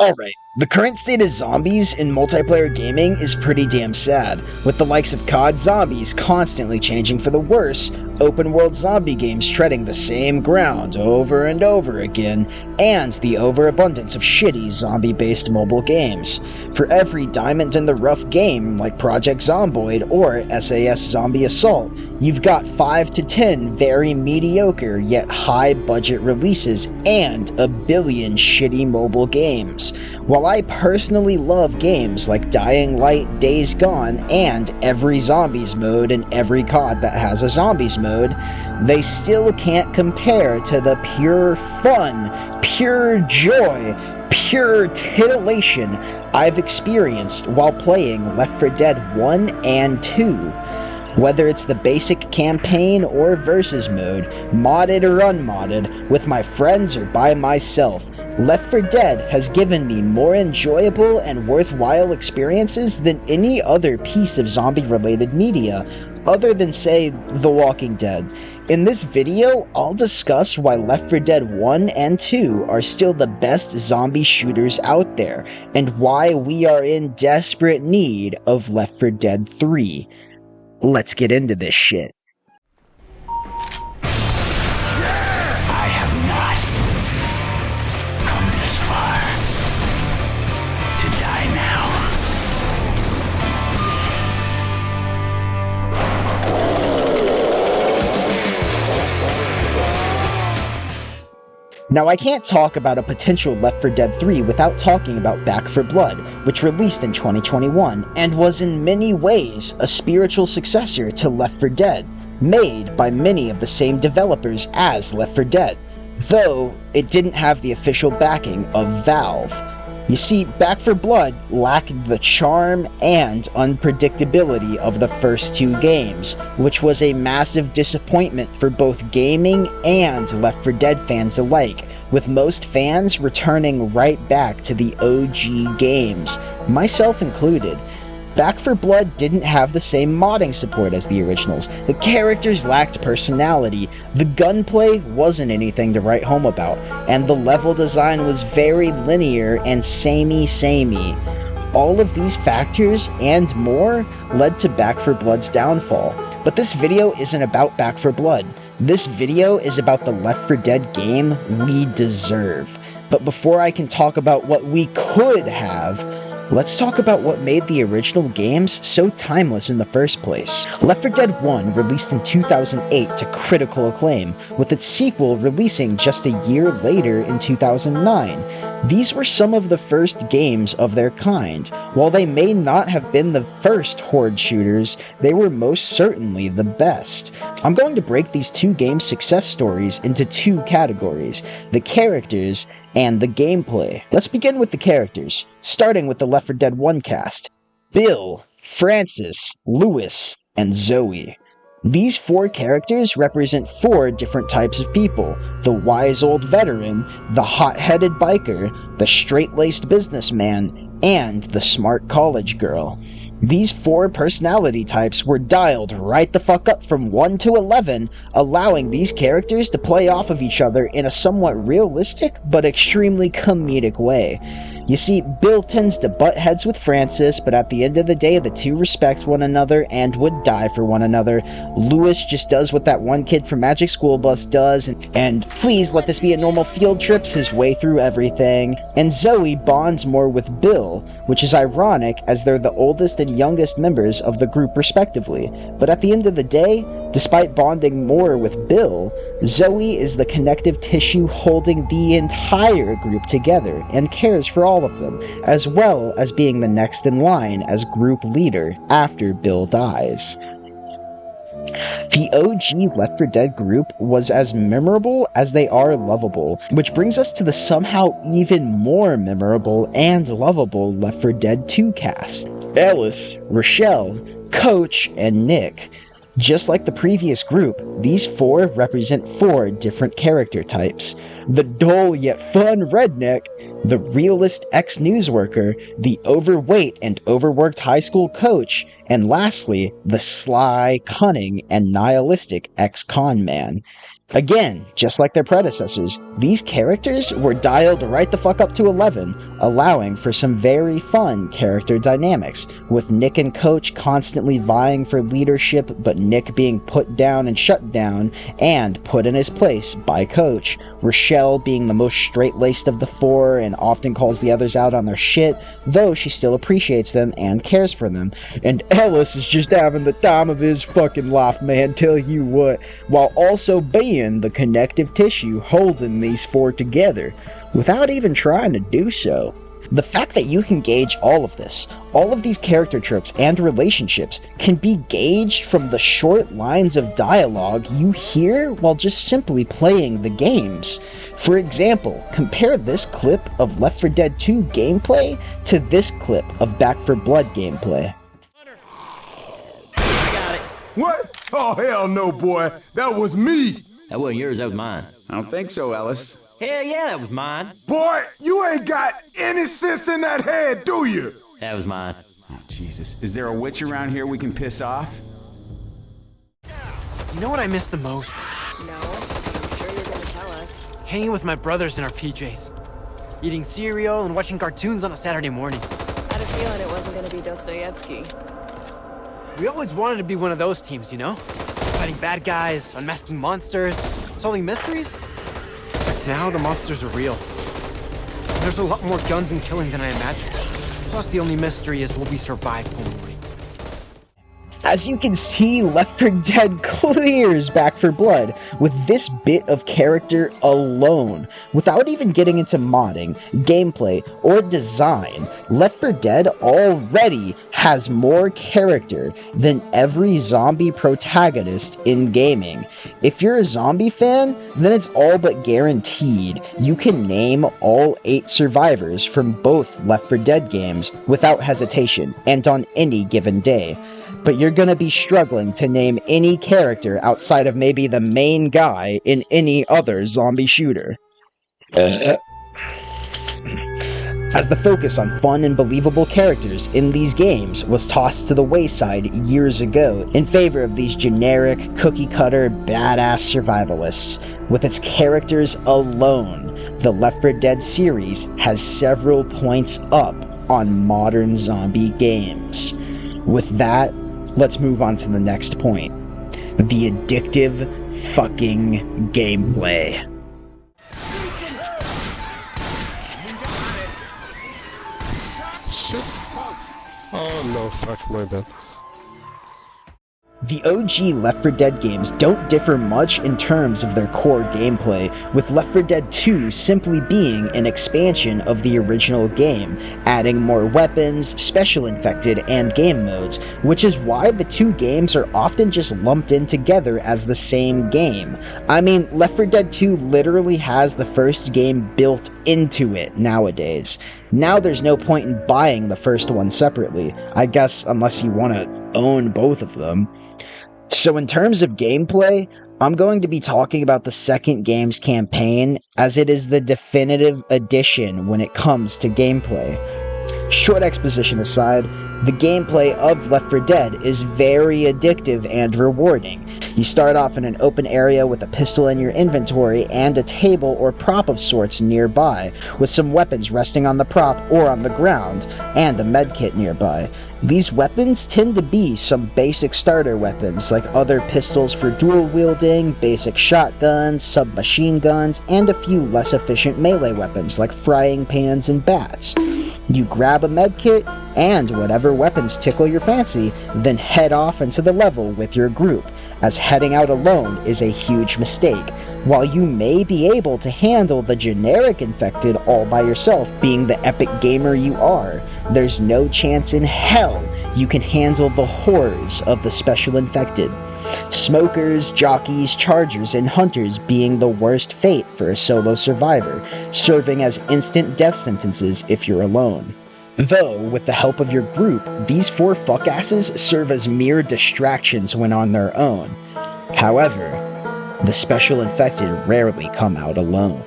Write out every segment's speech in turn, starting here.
Alright, the current state of zombies in multiplayer gaming is pretty damn sad, with the likes of COD Zombies constantly changing for the worse, open world zombie games treading the same ground over and over again, and the overabundance of shitty zombie-based mobile games. For every diamond in the rough game, like Project Zomboid or SAS Zombie Assault, you've got 5 to 10 very mediocre yet high-budget releases and a billion shitty mobile games. While I personally love games like Dying Light, Days Gone, and every Zombies mode and every COD that has a Zombies mode, they still can't compare to the pure fun, pure joy, pure titillation I've experienced while playing Left 4 Dead 1 and 2. Whether it's the basic campaign or versus mode, modded or unmodded, with my friends or by myself, Left 4 Dead has given me more enjoyable and worthwhile experiences than any other piece of zombie-related media, other than, say, The Walking Dead. In this video, I'll discuss why Left 4 Dead 1 and 2 are still the best zombie shooters out there, and why we are in desperate need of Left 4 Dead 3. Let's get into this shit. I have not come this far to die now. Now, I can't talk about a potential Left 4 Dead 3 without talking about Back 4 Blood, which released in 2021, and was in many ways a spiritual successor to Left 4 Dead, made by many of the same developers as Left 4 Dead, though it didn't have the official backing of Valve. You see, Back 4 Blood lacked the charm and unpredictability of the first two games, which was a massive disappointment for both gaming and Left 4 Dead fans alike, with most fans returning right back to the OG games, myself included. Back 4 Blood didn't have the same modding support as the originals, the characters lacked personality, the gunplay wasn't anything to write home about, and the level design was very linear and samey. All of these factors and more led to Back 4 Blood's downfall. But this video isn't about Back 4 Blood. This video is about the Left 4 Dead game we deserve. But before I can talk about what we could have, let's talk about what made the original games so timeless in the first place. Left 4 Dead 1 released in 2008 to critical acclaim, with its sequel releasing just a year later in 2009. These were some of the first games of their kind. While they may not have been the first horde shooters, they were most certainly the best. I'm going to break these two games' success stories into two categories: the characters and the gameplay. Let's begin with the characters, starting with the Left 4 Dead 1 cast. Bill, Francis, Louis, and Zoe. These four characters represent four different types of people: the wise old veteran, the hot-headed biker, the straight-laced businessman, and the smart college girl. These four personality types were dialed right the fuck up from 1 to 11, allowing these characters to play off of each other in a somewhat realistic but extremely comedic way. You see, Bill tends to butt heads with Francis, but at the end of the day, the two respect one another and would die for one another. Louis just does what that one kid from Magic School Bus does, and please let this be a normal field trips his way through everything. And Zoe bonds more with Bill, which is ironic as they're the oldest and youngest members of the group respectively. But at the end of the day, despite bonding more with Bill, Zoe is the connective tissue holding the entire group together and cares for all of them, as well as being the next in line as group leader after Bill dies. The OG Left 4 Dead group was as memorable as they are lovable, which brings us to the somehow even more memorable and lovable Left 4 Dead 2 cast: Ellis, Rochelle, Coach, and Nick. Just like the previous group, these four represent four different character types. the dull yet fun redneck, the realist ex-news worker, the overweight and overworked high school coach, and lastly, the sly, cunning, and nihilistic ex-con man. Again, just like their predecessors, these characters were dialed right the fuck up to 11, allowing for some very fun character dynamics, with Nick and Coach constantly vying for leadership, but Nick being put down and shut down, and put in his place by Coach, Rochelle being the most straight-laced of the four and often calls the others out on their shit, though she still appreciates them and cares for them, and Ellis is just having the time of his fucking life, man, tell you what, while also being the connective tissue holding these four together, without even trying to do so. The fact that you can gauge all of this, all of these character tropes and relationships, can be gauged from the short lines of dialogue you hear while just simply playing the games. For example, compare this clip of Left 4 Dead 2 gameplay to this clip of Back 4 Blood gameplay. I got it. What? Oh, hell no, boy. That was me. That wasn't yours, that was mine. I don't think so, Ellis. Hell yeah, that was mine. Boy, you ain't got any sense in that head, do you? That was mine. Oh, Jesus. Is there a witch around here we can piss off? You know what I miss the most? No, I'm sure you're gonna tell us. Hanging with my brothers in our PJs. Eating cereal and watching cartoons on a Saturday morning. I had a feeling it wasn't gonna be Dostoevsky. We always wanted to be one of those teams, you know? Fighting bad guys, unmasking monsters, solving mysteries. But now the monsters are real. There's a lot more guns and killing than I imagined. Plus the only mystery is will we survive till morning. As you can see, Left 4 Dead clears Back 4 Blood with this bit of character alone. Without even getting into modding, gameplay, or design, Left 4 Dead already has more character than every zombie protagonist in gaming. If you're a zombie fan, then it's all but guaranteed you can name all 8 survivors from both Left 4 Dead games without hesitation and on any given day. But you're gonna be struggling to name any character outside of maybe the main guy in any other zombie shooter. As the focus on fun and believable characters in these games was tossed to the wayside years ago in favor of these generic, cookie-cutter, badass survivalists, with its characters alone, the Left 4 Dead series has several points up on modern zombie games. With that, let's move on to the next point. The addictive fucking gameplay. Oh no, fuck, my bad. The OG Left 4 Dead games don't differ much in terms of their core gameplay, with Left 4 Dead 2 simply being an expansion of the original game, adding more weapons, special infected, and game modes, which is why the two games are often just lumped in together as the same game. I mean, Left 4 Dead 2 literally has the first game built into it nowadays. Now there's no point in buying the first one separately, I guess unless you want to own both of them. So in terms of gameplay, I'm going to be talking about the second game's campaign, as it is the definitive addition when it comes to gameplay. Short exposition aside, the gameplay of Left 4 Dead is very addictive and rewarding. You start off in an open area with a pistol in your inventory and a table or prop of sorts nearby, with some weapons resting on the prop or on the ground, and a medkit nearby. These weapons tend to be some basic starter weapons, like other pistols for dual wielding, basic shotguns, submachine guns, and a few less efficient melee weapons like frying pans and bats. You grab a medkit and whatever weapons tickle your fancy, then head off into the level with your group, as heading out alone is a huge mistake. While you may be able to handle the generic infected all by yourself, being the epic gamer you are, there's no chance in hell you can handle the horrors of the special infected. Smokers, jockeys, chargers, and hunters being the worst fate for a solo survivor, serving as instant death sentences if you're alone. Though, with the help of your group, these four fuckasses serve as mere distractions when on their own. However, the special infected rarely come out alone.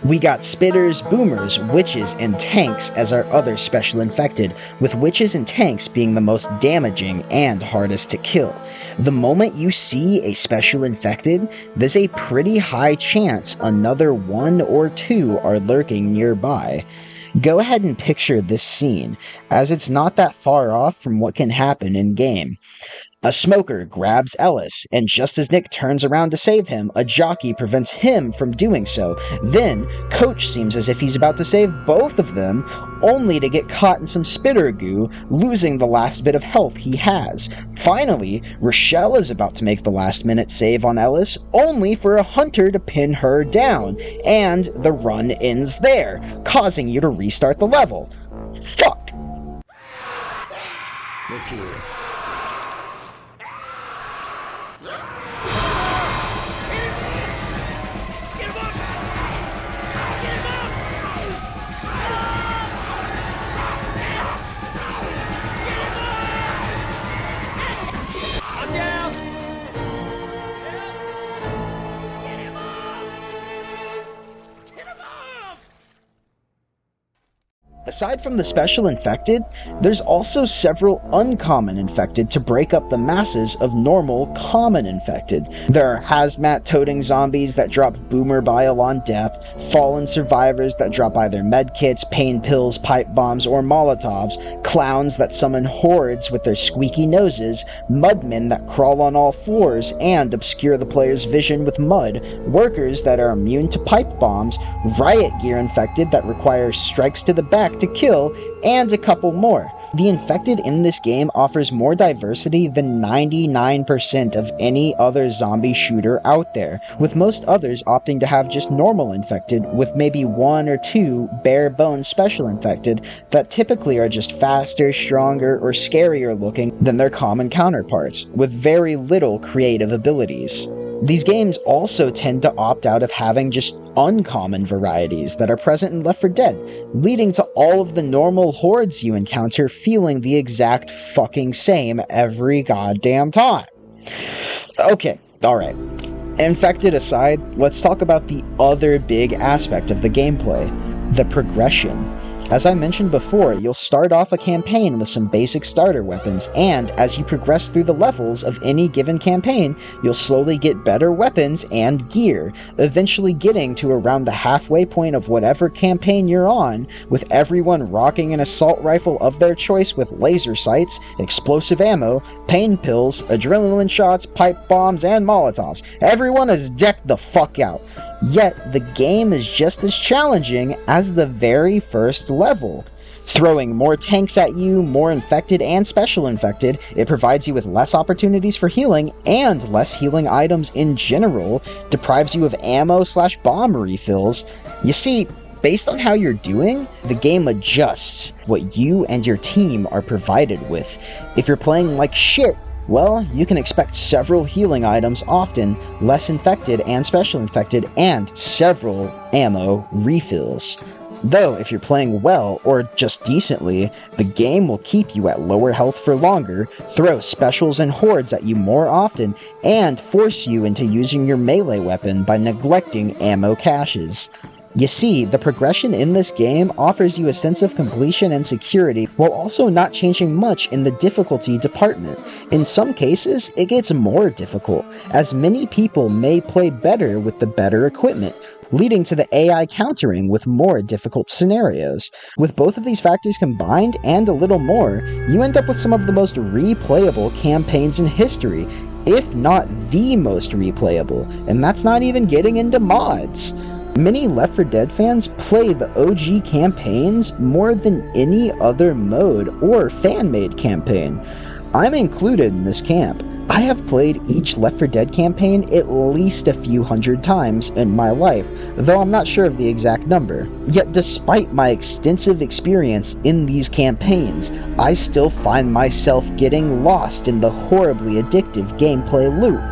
We got spitters, boomers, witches, and tanks as our other special infected, with witches and tanks being the most damaging and hardest to kill. The moment you see a special infected, there's a pretty high chance another 1 or 2 are lurking nearby. Go ahead and picture this scene, as it's not that far off from what can happen in-game. A smoker grabs Ellis, and just as Nick turns around to save him, a jockey prevents him from doing so. Then, Coach seems as if he's about to save both of them, only to get caught in some spitter goo, losing the last bit of health he has. Finally, Rochelle is about to make the last-minute save on Ellis, only for a hunter to pin her down, and the run ends there, causing you to restart the level. Fuck! Look here. Aside from the special infected, there's also several uncommon infected to break up the masses of normal common infected. There are hazmat-toting zombies that drop boomer bile on death, fallen survivors that drop either medkits, pain pills, pipe bombs, or molotovs, clowns that summon hordes with their squeaky noses, mudmen that crawl on all fours and obscure the player's vision with mud, workers that are immune to pipe bombs, riot gear infected that require strikes to the back to kill, and a couple more. The infected in this game offers more diversity than 99% of any other zombie shooter out there, with most others opting to have just normal infected, with maybe 1 or 2 bare-bones special infected that typically are just faster, stronger, or scarier looking than their common counterparts, with very little creative abilities. These games also tend to opt out of having just uncommon varieties that are present in Left 4 Dead, leading to all of the normal hordes you encounter feeling the exact fucking same every goddamn time. Okay, alright. Infected aside, let's talk about the other big aspect of the gameplay, the progression. As I mentioned before, you'll start off a campaign with some basic starter weapons, and as you progress through the levels of any given campaign, you'll slowly get better weapons and gear, eventually getting to around the halfway point of whatever campaign you're on, with everyone rocking an assault rifle of their choice with laser sights, explosive ammo, pain pills, adrenaline shots, pipe bombs, and molotovs. Everyone is decked the fuck out. Yet, the game is just as challenging as the very first level. Throwing more tanks at you, more infected and special infected, it provides you with less opportunities for healing, and less healing items in general, deprives you of ammo/bomb refills. You see, based on how you're doing, the game adjusts what you and your team are provided with. If you're playing like shit, well, you can expect several healing items often, less infected and special infected, and several ammo refills. Though, if you're playing well, or just decently, the game will keep you at lower health for longer, throw specials and hordes at you more often, and force you into using your melee weapon by neglecting ammo caches. You see, the progression in this game offers you a sense of completion and security while also not changing much in the difficulty department. In some cases, it gets more difficult, as many people may play better with the better equipment, leading to the AI countering with more difficult scenarios. With both of these factors combined, and a little more, you end up with some of the most replayable campaigns in history, if not the most replayable, and that's not even getting into mods. Many Left 4 Dead fans play the OG campaigns more than any other mode or fan-made campaign. I'm included in this camp. I have played each Left 4 Dead campaign at least a few hundred times in my life, though I'm not sure of the exact number. Yet despite my extensive experience in these campaigns, I still find myself getting lost in the horribly addictive gameplay loop.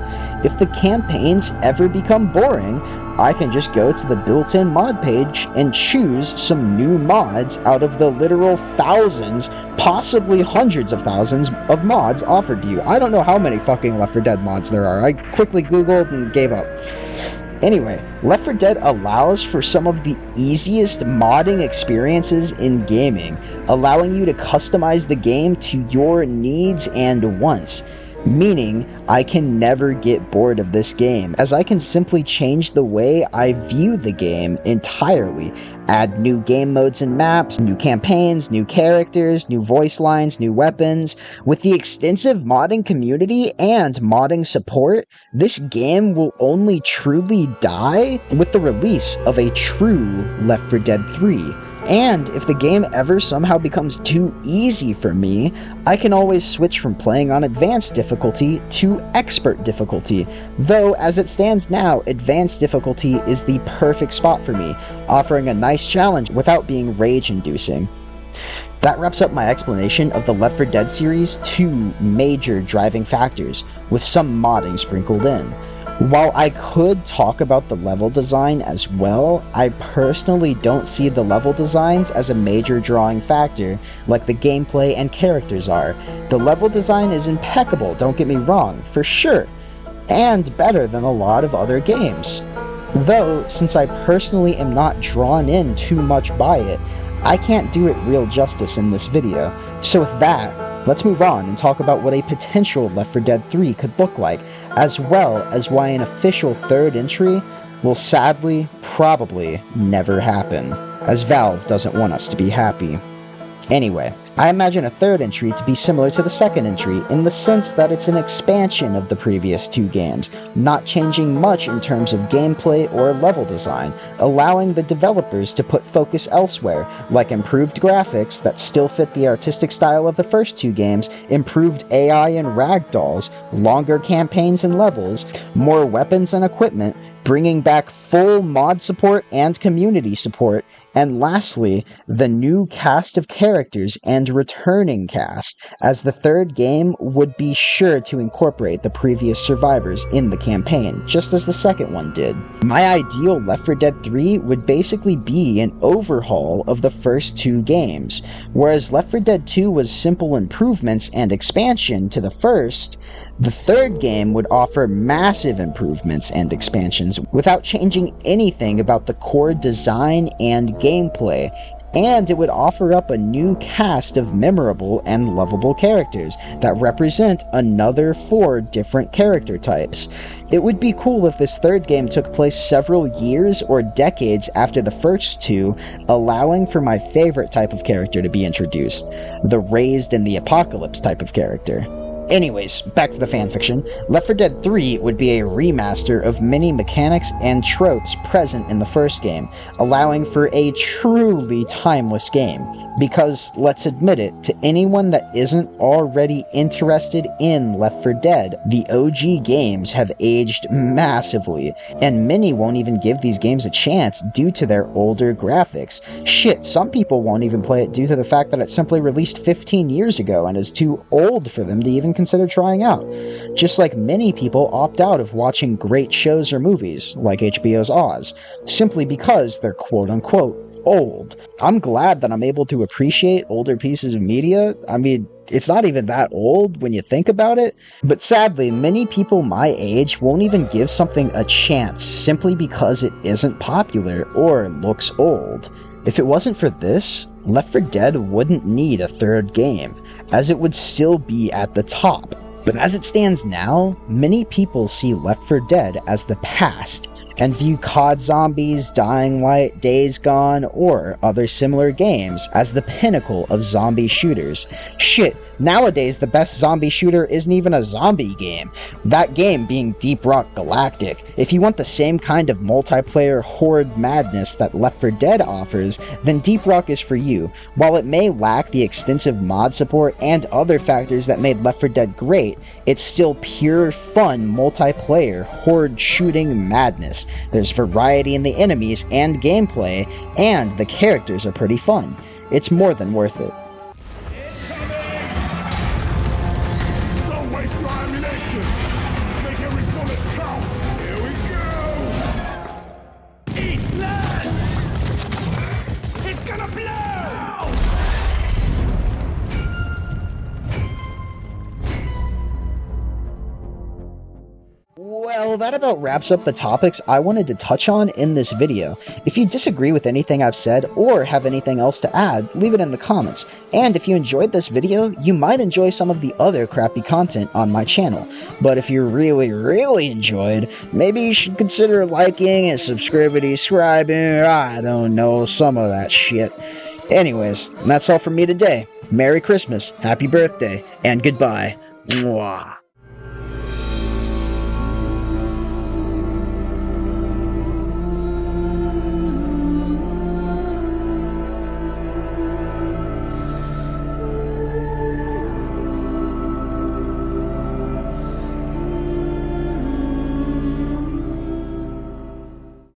If the campaigns ever become boring, I can just go to the built-in mod page and choose some new mods out of the literal thousands, possibly hundreds of thousands of mods offered to you. I don't know how many fucking Left 4 Dead mods there are. I quickly googled and gave up. Anyway, Left 4 Dead allows for some of the easiest modding experiences in gaming, allowing you to customize the game to your needs and wants. Meaning, I can never get bored of this game, as I can simply change the way I view the game entirely. Add new game modes and maps, new campaigns, new characters, new voice lines, new weapons. With the extensive modding community and modding support, this game will only truly die with the release of a true Left 4 Dead 3. And if the game ever somehow becomes too easy for me, I can always switch from playing on advanced difficulty to expert difficulty, though as it stands now, advanced difficulty is the perfect spot for me, offering a nice challenge without being rage-inducing. That wraps up my explanation of the Left 4 Dead series' 2 major driving factors, with some modding sprinkled in. While I could talk about the level design as well, I personally don't see the level designs as a major drawing factor like the gameplay and characters are. The level design is impeccable, don't get me wrong, for sure, and better than a lot of other games. Though, since I personally am not drawn in too much by it, I can't do it real justice in this video. So with that, let's move on and talk about what a potential Left 4 Dead 3 could look like, as well as why an official third entry will sadly, probably, never happen, as Valve doesn't want us to be happy. Anyway, I imagine a third entry to be similar to the second entry in the sense that it's an expansion of the previous 2 games, not changing much in terms of gameplay or level design, allowing the developers to put focus elsewhere, like improved graphics that still fit the artistic style of the first 2 games, improved AI and ragdolls, longer campaigns and levels, more weapons and equipment, bringing back full mod support and community support, and lastly, the new cast of characters and returning cast, as the third game would be sure to incorporate the previous survivors in the campaign, just as the second one did. My ideal Left 4 Dead 3 would basically be an overhaul of the first 2 games, whereas Left 4 Dead 2 was simple improvements and expansion to the first. The third game would offer massive improvements and expansions without changing anything about the core design and gameplay, and it would offer up a new cast of memorable and lovable characters that represent another 4 different character types. It would be cool if this third game took place several years or decades after the first 2, allowing for my favorite type of character to be introduced, the Raised in the Apocalypse type of character. Anyways, back to the fanfiction. Left 4 Dead 3 would be a remaster of many mechanics and tropes present in the first game, allowing for a truly timeless game. Because, let's admit it, to anyone that isn't already interested in Left 4 Dead, the OG games have aged massively, and many won't even give these games a chance due to their older graphics. Shit, some people won't even play it due to the fact that it simply released 15 years ago and is too old for them to even consider trying out. Just like many people opt out of watching great shows or movies, like HBO's Oz, simply because they're quote-unquote old. I'm glad that I'm able to appreciate older pieces of media. I mean, it's not even that old when you think about it, but sadly, many people my age won't even give something a chance simply because it isn't popular or looks old. If it wasn't for this, Left 4 Dead wouldn't need a third game, as it would still be at the top. But as it stands now, many people see Left 4 Dead as the past, and view COD Zombies, Dying Light, Days Gone, or other similar games as the pinnacle of zombie shooters. Shit, nowadays the best zombie shooter isn't even a zombie game, that game being Deep Rock Galactic. If you want the same kind of multiplayer horde madness that Left 4 Dead offers, then Deep Rock is for you. While it may lack the extensive mod support and other factors that made Left 4 Dead great, it's still pure fun multiplayer horde shooting madness. There's variety in the enemies and gameplay, and the characters are pretty fun. It's more than worth it. Don't waste your ammunition. Make every bullet count. Here we go. Eat lead. It's gonna blow. Well, Well, that about wraps up the topics I wanted to touch on in this video. If you disagree with anything I've said or have anything else to add, leave it in the comments. And if you enjoyed this video, you might enjoy some of the other crappy content on my channel. But if you really enjoyed, maybe you should consider liking and subscribing, I don't know, some of that shit. Anyways, that's all from me today. Merry Christmas, Happy Birthday, and goodbye. Mwah.